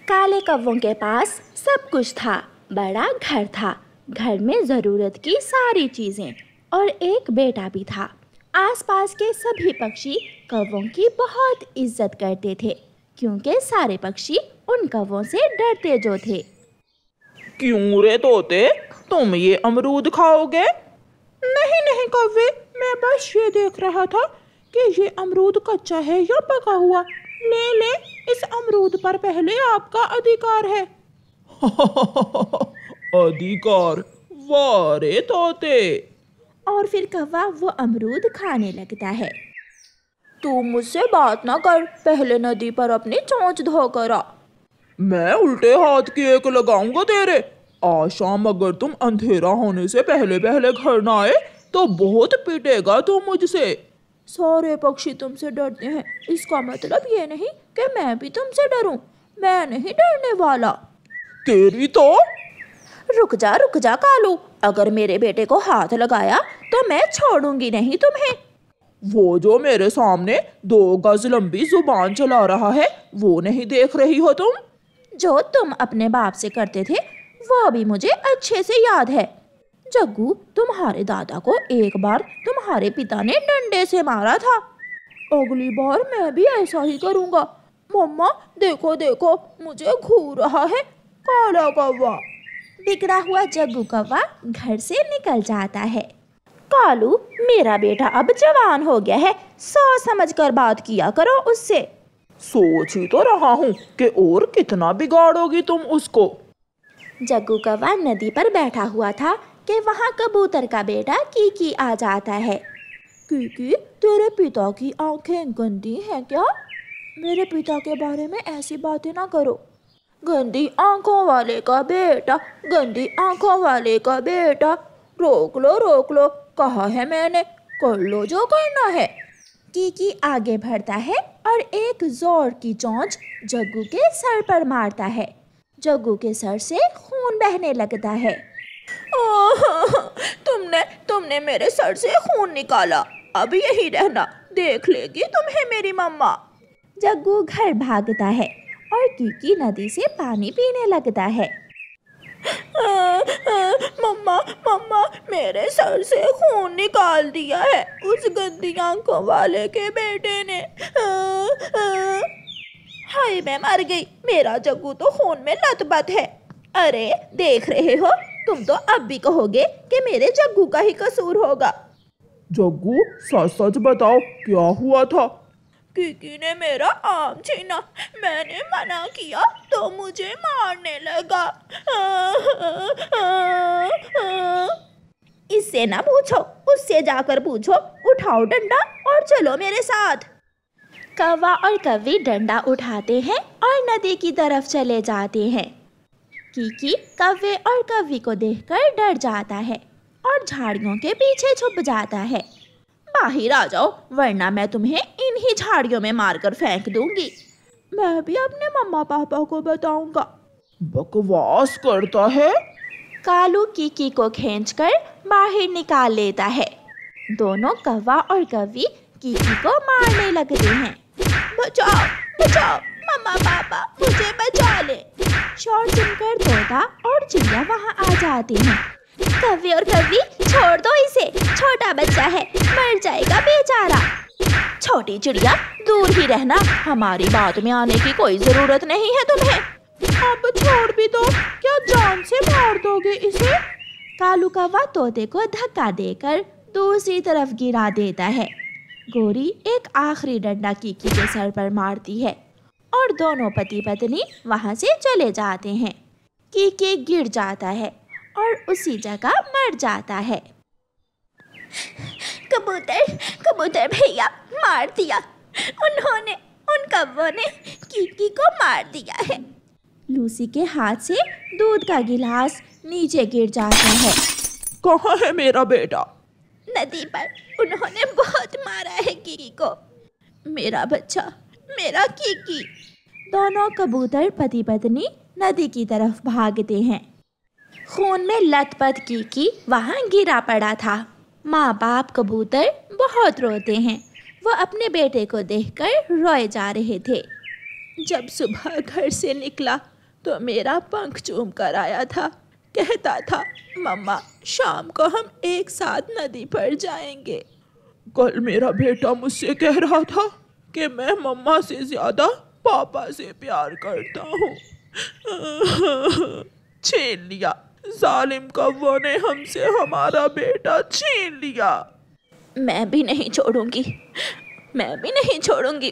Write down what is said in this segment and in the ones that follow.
काले कौवों के पास सब कुछ था। बड़ा घर था, घर में ज़रूरत की सारी चीज़ें, और एक बेटा भी था। आसपास के सभी पक्षी कौवों की बहुत इज्जत करते थे, क्योंकि सारे पक्षी उन कौवों से डरते जो थे। क्यों रे तोते, तुम ये अमरूद खाओगे? नहीं नहीं कौवे, मैं बस ये देख रहा था कि ये अमरूद कच्चा है या पका हुआ। ले ले, इस अमरूद पर पहले आपका अधिकार है। अधिकार? वाह रे तोते। और फिर कौवा वो अमरूद खाने लगता है। तू मुझसे बात ना कर, पहले नदी पर अपनी चोंच धोकर आ। मैं उल्टे हाथ की एक लगाऊंगा तेरे। आज शाम अगर तुम अंधेरा होने से पहले पहले घर ना आए तो बहुत पिटेगा तू मुझसे। सारे पक्षी तुमसे डरते हैं, इसका मतलब ये नहीं कि मैं भी तुमसे डरूं। मैं नहीं डरने वाला। तेरी तो। रुक जा कालू, अगर मेरे बेटे को हाथ लगाया तो मैं छोड़ूंगी नहीं तुम्हें। वो जो मेरे सामने 2 गज लंबी जुबान चला रहा है, वो नहीं देख रही हो तुम? जो तुम अपने बाप से करते थे वो भी मुझे अच्छे से याद है। जग्गू, तुम्हारे दादा को एक बार तुम्हारे पिता ने डंडे से मारा था। अगली बार मैं भी ऐसा ही करूँगा। मम्मा देखो देखो, मुझे घूर रहा है काला कौवा। बिगड़ा हुआ जग्गू कौवा घर से निकल जाता है। कालू, मेरा बेटा अब जवान हो गया है, सोच समझ कर बात किया करो उससे। सोच ही तो रहा हूँ कि और कितना बिगाड़ोगी तुम उसको। जग्गू कौवा नदी पर बैठा हुआ था कि वहाँ कबूतर का बेटा कीकी आ जाता है। कीकी, तेरे पिता की आंखें गंदी हैं क्या? मेरे पिता के बारे में ऐसी बातें ना करो। गंदी आंखों वाले का बेटा, गंदी आंखों वाले का बेटा। रोक लो, कहा है मैंने, कर लो जो करना है। कीकी आगे बढ़ता है और एक जोर की चोंच जग्गू के सर पर मारता है। जग्गू के सर से खून बहने लगता है। तुमने मेरे सर से खून निकाला, अब यही रहना, देख लेगी तुम्हें मेरी मम्मा। जग्गू घर भागता है और कीकी नदी से पानी पीने लगता है। मम्मा, मेरे सर से खून निकाल दिया है उस गंदी आंखों वाले के बेटे ने। हाय, मैं मर गई, मेरा जग्गू तो खून में लथपथ है। अरे देख रहे हो, तुम तो अब भी कहोगे कि मेरे जग्गू का ही कसूर होगा। जग्गू, सच सच बताओ, क्या हुआ था? कीकी ने मेरा आम छीना, मैंने मना किया तो मुझे मारने लगा। इससे ना पूछो, उससे जाकर पूछो। उठाओ डंडा और चलो मेरे साथ। कौवा और कौवी डंडा उठाते हैं और नदी की तरफ चले जाते हैं। कीकी कौवे और कौवी को देखकर डर जाता है और झाड़ियों के पीछे छुप जाता है। बाहर आ जाओ, वरना मैं तुम्हें इन्हीं झाड़ियों में मारकर फेंक दूंगी। मैं भी अपने मम्मा पापा को बताऊंगा। बकवास करता है। कालू कीकी को खींचकर बाहर निकाल लेता है। दोनों कौवा और कौवी कीकी को मारने लगते हैं। बचाओ, मम्मा पापा, मुझे बचा ले। शोर सुनकर तोता और चिड़िया वहाँ आ जाती हैं। कौवे और कौवी, छोड़ दो इसे, छोटा बच्चा है, मर जाएगा बेचारा। छोटी चिड़िया, दूर ही रहना, हमारी बात में आने की कोई जरूरत नहीं है तुम्हें। अब छोड़ भी दो, क्या जान से मार दोगे इसे? कालू कौवा तोते को धक्का देकर दूसरी तरफ गिरा देता है। गोरी एक आखिरी डंडा कीकी के सर पर मारती है और दोनों पति पत्नी वहां से चले जाते हैं। कीकी गिर जाता है और उसी जगह मर जाता है। कबूतर भैया, मार दिया उन्होंने, उन कौवों ने कीकी को मार दिया है। लूसी के हाथ से दूध का गिलास नीचे गिर जाता है। कहाँ है मेरा बेटा? नदी पर, उन्होंने बहुत मारा है कीकी को। मेरा बच्चा, मेरा कीकी। दोनों कबूतर पति पत्नी नदी की तरफ भागते हैं। खून में लथपथ कीकी वहाँ गिरा पड़ा था। माँ बाप कबूतर बहुत रोते हैं। वो अपने बेटे को देखकर रोए जा रहे थे। जब सुबह घर से निकला तो मेरा पंख चूम कर आया था। कहता था मम्मा शाम को हम एक साथ नदी पर जाएंगे। कल मेरा बेटा मुझसे कह रहा था कि मैं मम्मा से ज्यादा पापा से प्यार करता हूँ। छीन लिया, जालिम कौवों ने हमसे हमारा बेटा छीन लिया। मैं भी नहीं छोड़ूंगी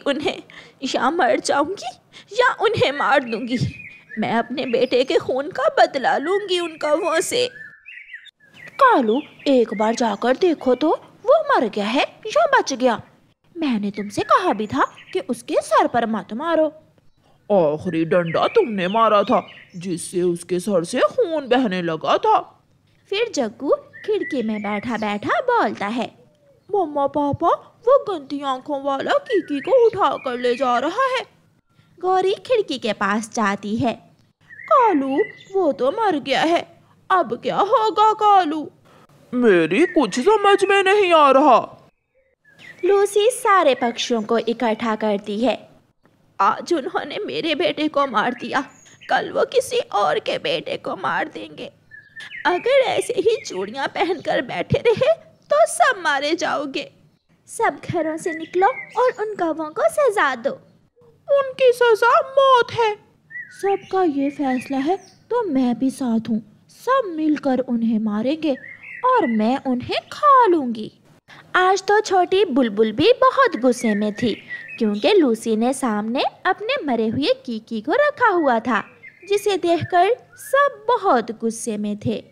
उन्हें। या मर जाऊंगी या उन्हें मार दूंगी। मैं अपने बेटे के खून का बदला लूंगी उन कौवों से। कालू, एक बार जाकर देखो तो वो मर गया है या बच गया। मैंने तुमसे कहा भी था कि उसके सर पर मत मारो। आखिरी डंडा तुमने मारा था जिससे उसके सर से खून बहने लगा था। फिर जग्गू खिड़की में बैठा बैठा बोलता है, मम्मा पापा, वो गंदी आंखों वाला कीकी को उठा कर ले जा रहा है। गौरी खिड़की के पास जाती है। कालू, वो तो मर गया है, अब क्या होगा कालू? मेरी कुछ समझ में नहीं आ रहा। लूसी सारे पक्षियों को इकट्ठा करती है। आज उन्होंने मेरे बेटे को मार दिया, कल वो किसी और के बेटे को मार देंगे। अगर ऐसे ही चूड़ियां पहनकर बैठे रहे तो सब मारे जाओगे। सब घरों से निकलो और उन कौवों को सजा दो। उनकी सजा मौत है। सबका ये फैसला है तो मैं भी साथ हूँ। सब मिलकर उन्हें मारेंगे और मैं उन्हें खा लूंगी। आज तो छोटी बुलबुल भी बहुत गुस्से में थी क्योंकि लूसी ने सामने अपने मरे हुए कीकी को रखा हुआ था, जिसे देखकर सब बहुत गुस्से में थे।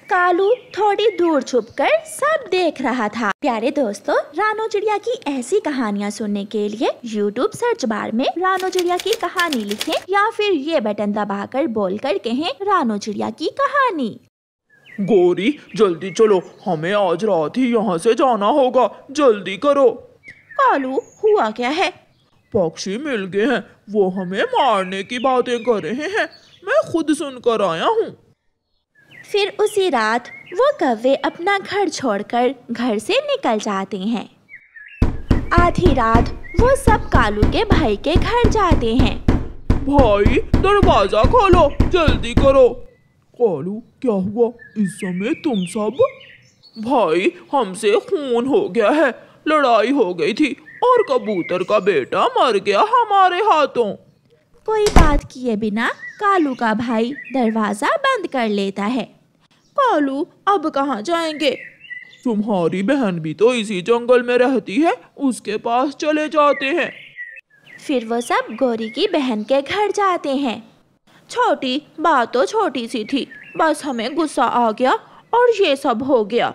कालू थोड़ी दूर छुपकर सब देख रहा था। प्यारे दोस्तों, रानो चिड़िया की ऐसी कहानियाँ सुनने के लिए YouTube सर्च बार में रानो चिड़िया की कहानी लिखें या फिर ये बटन दबाकर बोलकर कहें रानो चिड़िया की कहानी। गौरी, जल्दी चलो, हमें आज रात ही यहाँ से जाना होगा, जल्दी करो। कालू, हुआ क्या है? पक्षी मिल गए हैं, वो हमें मारने की बातें कर रहे हैं। मैं खुद सुनकर आया हूँ। फिर उसी रात वो कौवे अपना घर छोड़कर घर से निकल जाते हैं। आधी रात वो सब कालू के भाई के घर जाते हैं। भाई, दरवाजा खोलो, जल्दी करो। कालू, क्या हुआ इस समय तुम सब? भाई, हमसे खून हो गया है, लड़ाई हो गई थी और कबूतर का बेटा मर गया हमारे हाथों। कोई बात किए बिना कालू का भाई दरवाजा बंद कर लेता है। कालू, अब कहाँ जाएंगे? तुम्हारी बहन भी तो इसी जंगल में रहती है, उसके पास चले जाते हैं। फिर वो सब गौरी की बहन के घर जाते हैं। छोटी बात तो छोटी सी थी, बस हमें गुस्सा आ गया और ये सब हो गया।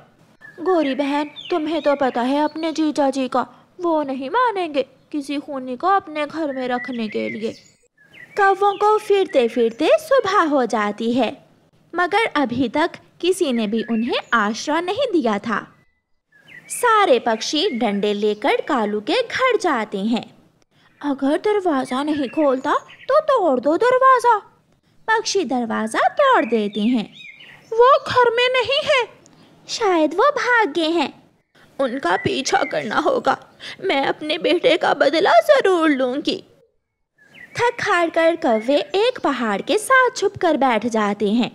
गौरी बहन, तुम्हें तो पता है अपने जीजा जी का, वो नहीं मानेंगे किसी खूनी को अपने घर में रखने के लिए। कौवों को फिरते फिरते सुबह हो जाती है, मगर अभी तक किसी ने भी उन्हें आश्रय नहीं दिया था। सारे पक्षी डंडे लेकर कालू के घर जाते हैं। अगर दरवाजा नहीं खोलता तो तोड़ दो दरवाजा। पक्षी दरवाजा तोड़ देते हैं। वो घर में नहीं है, शायद वो भाग गए हैं। उनका पीछा करना होगा, मैं अपने बेटे का बदला जरूर लूंगी। थक हार कर कौवे एक पहाड़ के साथ छुपकर बैठ जाते हैं।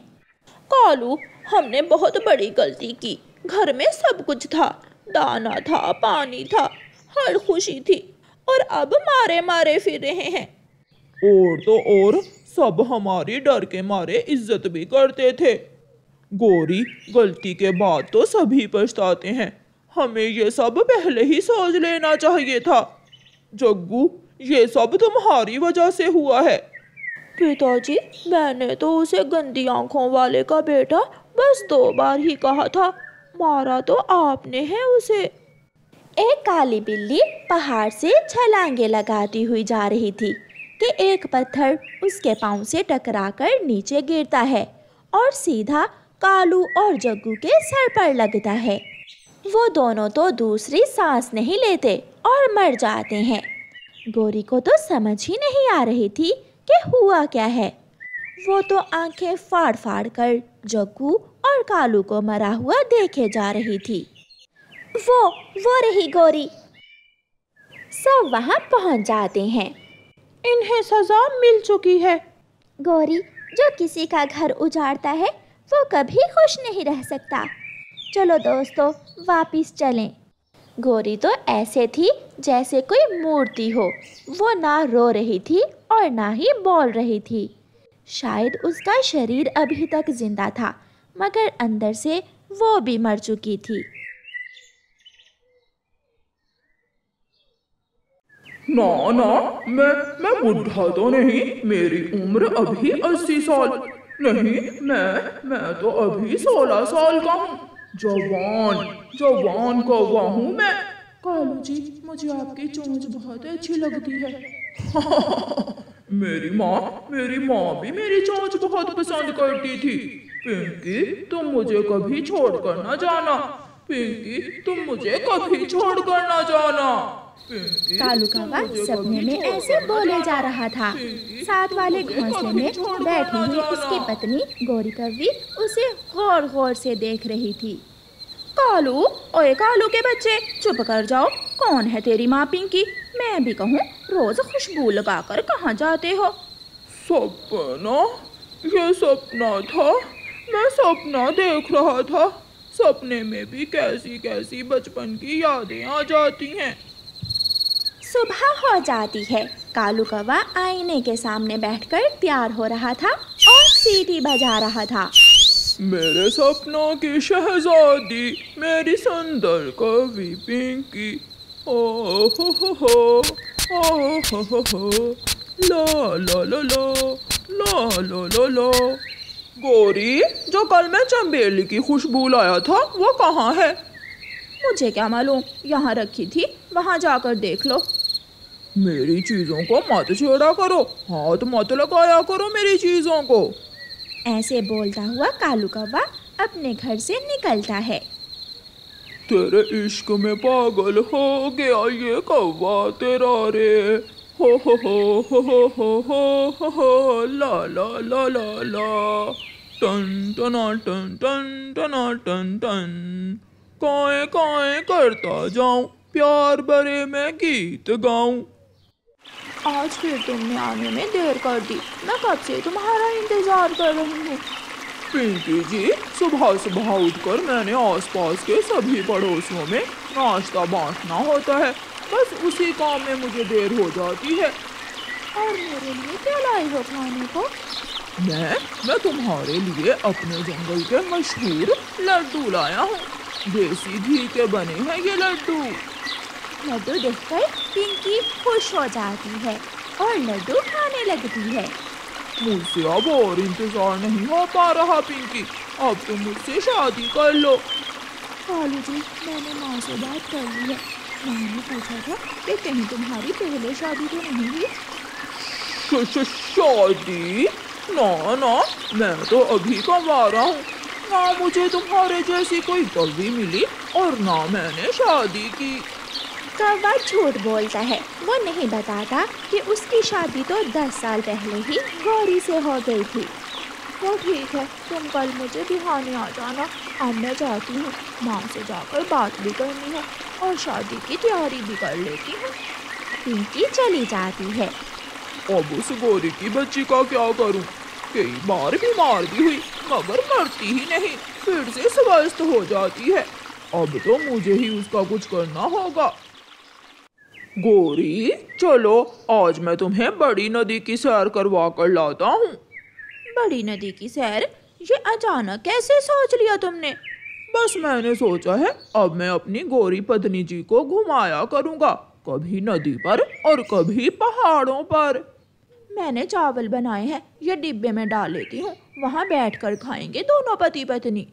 कालू, हमने बहुत बड़ी गलती की। घर में सब कुछ था, दाना था, पानी था, हर खुशी थी, और अब मारे मारे फिर रहे हैं। और तो और सब हमारी डर के मारे इज्जत भी करते थे। गौरी, गलती के बाद तो सभी पछताते हैं, हमें ये सब पहले ही सोच लेना चाहिए था। जग्गू, ये सब तुम्हारी वजह से हुआ है। पिताजी, मैंने तो उसे गंदी आंखों वाले का बेटा बस 2 बार ही कहा था, मारा तो आपने है उसे। एक काली बिल्ली पहाड़ से छलांगे लगाती हुई जा रही थी कि एक पत्थर उसके पांव से टकराकर नीचे गिरता है और सीधा कालू और जग्गू के सर पर लगता है। वो दोनों तो दूसरी सांस नहीं लेते और मर जाते हैं। गौरी को तो समझ ही नहीं आ रही थी कि हुआ क्या है। वो तो आंखें फाड़ फाड़ कर जग्गू और कालू को मरा हुआ देखे जा रही थी। वो रही गौरी। सब वहां पहुंच जाते हैं। इन्हें सजा मिल चुकी है। गौरी, जो किसी का घर उजाड़ता है वो कभी खुश नहीं रह सकता। चलो दोस्तों, वापिस चलें। गौरी तो ऐसे थी जैसे कोई मूर्ति हो। वो ना रो रही थी और ना ही बोल रही थी। शायद उसका शरीर अभी तक जिंदा था, मगर अंदर से वो भी मर चुकी थी। ना ना, मैं बुढ़ा तो नहीं, मेरी उम्र अभी 80 साल। नहीं, मैं तो अभी 16 साल का हूँ। जवान कौवा हूँ मैं। कालू जी, मुझे आपकी चोंच बहुत अच्छी लगती है। मेरी माँ भी मेरी चोंच बहुत पसंद करती थी। पिंकी, तुम मुझे कभी छोड़ कर ना जाना। पिंकी, तुम मुझे कभी छोड़ कर ना जाना। कालू कौवा सपने में ऐसे बोले जा रहा था। साथ वाले घोंसले में बैठी हुई उसकी पत्नी गौरी कौवी उसे गौर गौर से देख रही थी। कालू, ओए कालू के बच्चे, चुप कर जाओ। कौन है तेरी माँ पिंकी? मैं भी कहूँ, रोज खुशबू लगाकर कहाँ जाते हो? सपना, ये सपना था। मैं सपना देख रहा था। सपने में भी कैसी कैसी बचपन की यादें आ जाती हैं। सुबह हो जाती है। कालू कौवा आईने के सामने बैठकर तैयार हो रहा था और सीटी बजा रहा था। मेरे सपनों की शहजादी, मेरी सुंदर कवि पिंकी। ओ हो, ला ला ला ला ला ला ला। गौरी, जो कल मैं चंबेली की खुशबू लाया था वो कहाँ है? मुझे क्या मालूम, यहाँ रखी थी, वहाँ जाकर देख लो। मेरी चीजों को मत छेड़ा करो, हाथ मत लगाया करो मेरी चीजों को। ऐसे बोलता हुआ कालू कौवा अपने घर से निकलता है। तेरे इश्क में पागल हो गया ये कौवा तेरा रे। हो ला ला ला ला ला। टन टना टन टन टना टन टन। काए काए करता जाऊं, प्यार भरे मैं गीत गाऊं। आज फिर तुमने आने में देर कर दी। मैं कब से तुम्हारा इंतजार कर रही हूँ। पिंकी जी, सुबह सुबह उठकर मैंने आसपास के सभी पड़ोसियों में नाश्ता बांटना होता है। बस उसी काम में मुझे देर हो जाती है। और मेरे लिए क्या लाए हो खाने को? मैं तुम्हारे लिए अपने जंगल के मशहूर लड्डू लाया हूँ। देसी घी के बने हैं ये लड्डू। लड्डू देखकर पिंकी खुश हो जाती है और लड्डू खाने लगती है। मुझसे अब और इंतजार नहीं हो पा रहा पिंकी, अब तुम मुझसे शादी कर लो। कालू जी, मैंने माँ से बात कर ली है। माँ ने पूछा था कि कहीं तुम्हारी पहले शादी तो नहीं हुई? शादी? ना ना, मैं तो अभी कमा रहा हूँ। ना मुझे तुम्हारे जैसी कोई कवि मिली और ना मैंने शादी की। कौवा झूठ बोलता है। वो नहीं बताता कि उसकी शादी तो 10 साल पहले ही गौरी से हो गई थी। तो ठीक है, तुम कल मुझे दिखाने आ जाना। अब मैं जाती हूँ, माँ से जाकर बात भी करनी है और शादी की तैयारी भी कर लेती हूँ। पिंकी चली जाती है। अब उस गौरी की बच्ची का क्या करूँ? कई बार बीमार भी हुई मगर मरती ही नहीं, फिर से स्वस्थ हो जाती है। अब तो मुझे ही उसका कुछ करना होगा। गौरी, चलो आज मैं तुम्हें बड़ी नदी की सैर करवा कर लाता हूँ। बड़ी नदी की सैर? ये अचानक कैसे सोच लिया तुमने? बस मैंने सोचा है अब मैं अपनी गौरी पत्नी जी को घुमाया करूँगा, कभी नदी पर और कभी पहाड़ों पर। मैंने चावल बनाए हैं, ये डिब्बे में डाल लेती हूँ, वहाँ बैठकर खाएंगे दोनों पति पत्नी।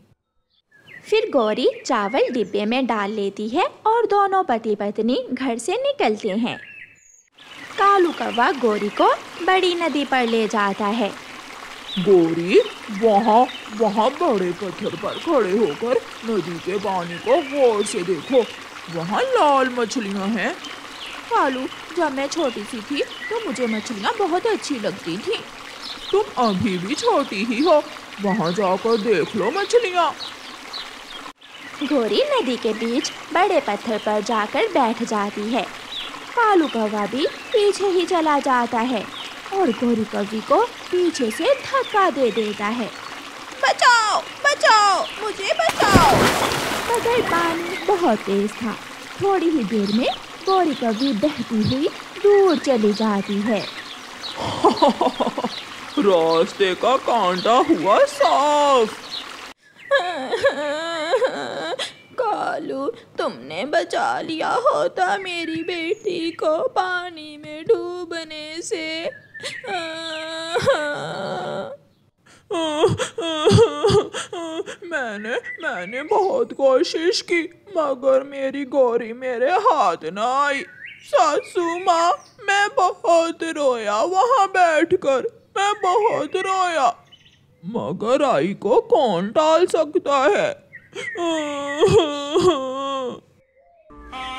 फिर गौरी चावल डिब्बे में डाल लेती है और दोनों पति पत्नी घर से निकलते हैं। कालू कौवा गौरी को बड़ी नदी पर ले जाता है। गौरी, वहाँ बड़े पत्थर पर खड़े होकर नदी के पानी को गौर से देखो, वहाँ लाल मछलियाँ हैं। कालू, जब मैं छोटी सी थी तो मुझे मछलियाँ बहुत अच्छी लगती थी। तुम अभी भी छोटी ही हो, वहाँ जाकर देख लो मछलियाँ। गौरी नदी के बीच बड़े पत्थर पर जाकर बैठ जाती है। कालू कौवा भी पीछे ही चला जाता है और गौरी कवि को पीछे से धक्का दे देता है। बचाओ बचाओ, मुझे बचाओ। मगर पानी बहुत तेज था। थोड़ी ही देर में गौरी कवि बहती हुई दूर चली जाती है। रास्ते का कांटा हुआ साफ। कालू, तुमने बचा लिया होता मेरी बेटी को पानी में डूबने से। मैंने बहुत कोशिश की, मगर मेरी गौरी मेरे हाथ न आई। सासू माँ, मैं बहुत रोया वहाँ बैठकर, मैं बहुत रोया, मगर आई को कौन टाल सकता है।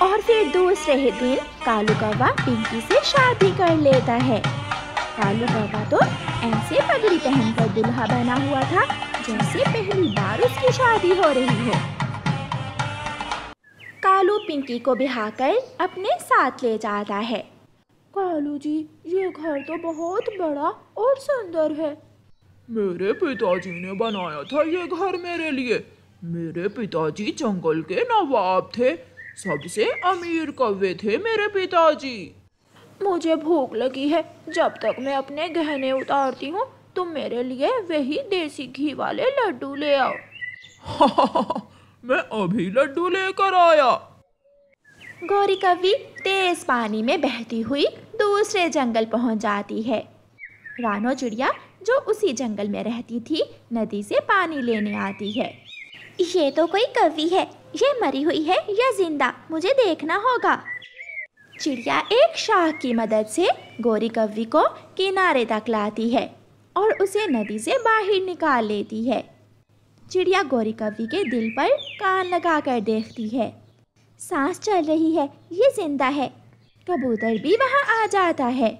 और फिर दूसरे ही दिन कालू कौवा पिंकी से शादी कर लेता है। कालू कौवा तो ऐसे पगड़ी पहनकर दूल्हा बना हुआ था जैसे पहली बार उसकी शादी हो रही हो। कालू पिंकी को बिहाकर अपने साथ ले जाता है। कालू जी, ये घर तो बहुत बड़ा और सुंदर है। मेरे पिताजी ने बनाया था ये घर मेरे लिए। मेरे पिताजी जंगल के नवाब थे, सबसे अमीर कौवे थे मेरे पिताजी। मुझे भूख लगी है, जब तक मैं अपने गहने उतारती हूँ तुम मेरे लिए वही देसी घी वाले लड्डू ले आओ। मैं अभी लड्डू लेकर आया। गौरी कवि तेज पानी में बहती हुई दूसरे जंगल पहुँच जाती है। रानो चिड़िया जो उसी जंगल में रहती थी, नदी से पानी लेने आती है। ये तो कोई कवि है, ये मरी हुई है या जिंदा, मुझे देखना होगा। चिड़िया एक शाख की मदद से गौरी कवि को किनारे तक लाती है और उसे नदी से बाहर निकाल लेती है। चिड़िया गौरी कवि के दिल पर कान लगाकर देखती है। सांस चल रही है, ये जिंदा है। कबूतर भी वहाँ आ जाता है।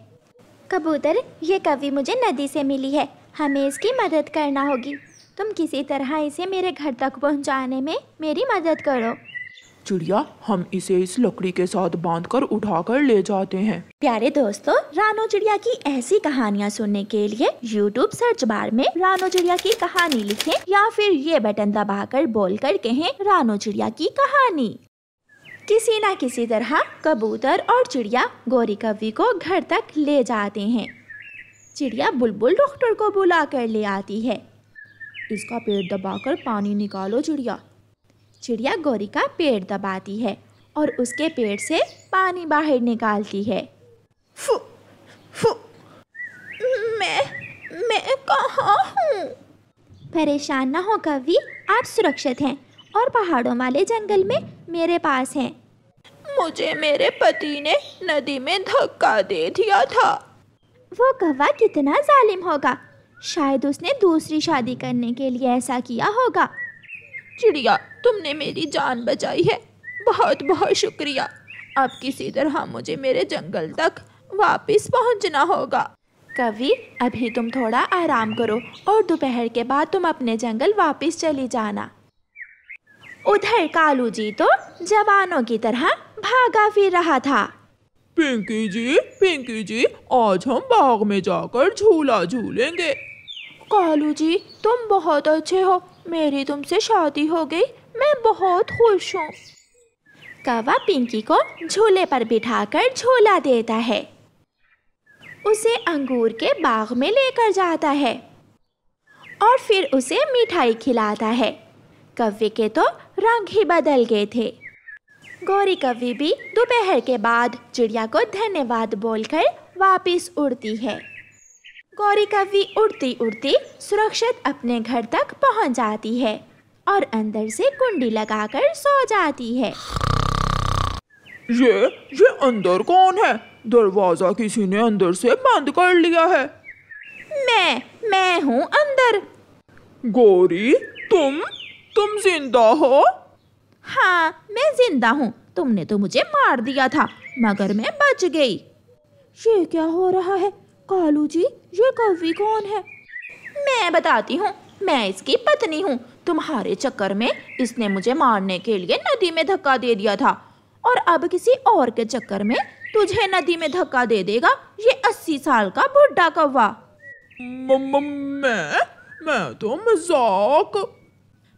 कबूतर, ये कवि मुझे नदी से मिली है, हमें इसकी मदद करना होगी। तुम किसी तरह इसे मेरे घर तक पहुँचाने में मेरी मदद करो। चिड़िया, हम इसे इस लकड़ी के साथ बांधकर उठाकर ले जाते हैं। प्यारे दोस्तों, रानो चिड़िया की ऐसी कहानियाँ सुनने के लिए YouTube सर्च बार में रानो चिड़िया की कहानी लिखें या फिर ये बटन दबाकर बोलकर कहें रानो चिड़िया की कहानी। किसी न किसी तरह कबूतर और चिड़िया गौरी कवि को घर तक ले जाते हैं। चिड़िया बुलबुल डॉक्टर को बुला कर ले आती है। इसका पेट दबाकर पानी निकालो चिड़िया। चिड़िया गौरी का पेट दबाती है और उसके पेट से पानी बाहर निकालती है। फु, फु, मैं कहाँ हूँ? परेशान ना हो कवि, आप सुरक्षित हैं और पहाड़ों वाले जंगल में मेरे पास हैं। मुझे मेरे पति ने नदी में धक्का दे दिया था। वो कौवा कितना जालिम होगा, शायद उसने दूसरी शादी करने के लिए ऐसा किया होगा। चिड़िया, तुमने मेरी जान बचाई है, बहुत बहुत शुक्रिया। अब किसी तरह मुझे मेरे जंगल तक वापस पहुंचना होगा। कवि, अभी तुम थोड़ा आराम करो और दोपहर के बाद तुम अपने जंगल वापस चली जाना। उधर कालू जी तो जवानों की तरह भागा फिर रहा था। पिंकी जी, आज हम बाग में जाकर झूला झूलेंगे। कालू जी, तुम बहुत अच्छे हो, मेरी तुमसे शादी हो गई, मैं बहुत खुश हूँ। कौवा पिंकी को झूले पर बिठाकर झूला देता है, उसे अंगूर के बाग में लेकर जाता है और फिर उसे मिठाई खिलाता है। कौवे के तो रंग ही बदल गए थे। गौरी कवि भी दोपहर के बाद चिड़िया को धन्यवाद बोलकर वापस उड़ती है। गौरी कवि उड़ती उड़ती सुरक्षित अपने घर तक पहुंच जाती है और अंदर से कुंडी लगाकर सो जाती है। ये अंदर कौन है? दरवाजा किसी ने अंदर से बंद कर लिया है। मैं हूँ अंदर। गौरी, तुम जिंदा हो? हाँ, मैं जिंदा हूँ। तुमने तो मुझे मार दिया था, मगर मैं बच गई। ये क्या हो रहा है? कालू जी, ये कौवी कौन है? मैं बताती हूँ, मैं इसकी पत्नी हूँ। तुम्हारे चक्कर में इसने मुझे मारने के लिए नदी में धक्का दे दिया था और अब किसी और के चक्कर में तुझे नदी में धक्का दे देगा। ये 80 साल का बुढ़ा कौवा। मैं तो मजाक।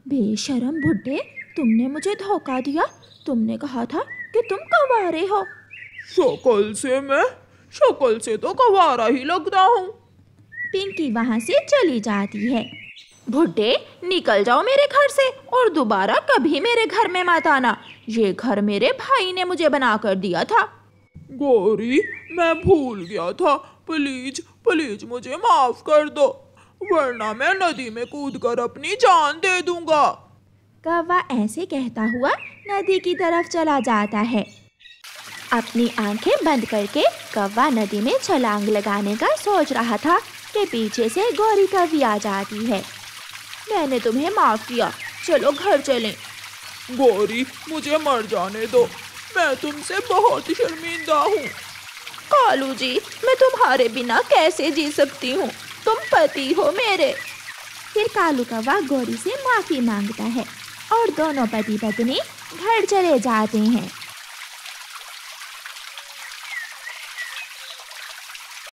बेशरम बुड्ढे, तुमने मुझे धोखा दिया। तुमने कहा था कि तुम कव्वारे हो। शक्ल से तो कव्वारा ही लगता हूँ। पिंकी वहाँ से चली जाती है। बुड्ढे, निकल जाओ मेरे घर से और दोबारा कभी मेरे घर में मत आना। ये घर मेरे भाई ने मुझे बना कर दिया था। गौरी, मैं भूल गया था। प्लीज प्लीज मुझे माफ कर दो, वरना मैं नदी में कूदकर अपनी जान दे दूंगा। कौवा ऐसे कहता हुआ नदी की तरफ चला जाता है। अपनी आंखें बंद करके कौवा नदी में छलांग लगाने का सोच रहा था कि पीछे से गौरी कौवी आ जाती है। मैंने तुम्हें माफ किया, चलो घर चलें। गौरी, मुझे मर जाने दो, मैं तुमसे बहुत शर्मिंदा हूँ। कालू जी, मैं तुम्हारे बिना कैसे जी सकती हूँ, तुम पति हो मेरे। फिर कालू कौवा गौरी से माफी मांगता है और दोनों पति पत्नी घर चले जाते हैं।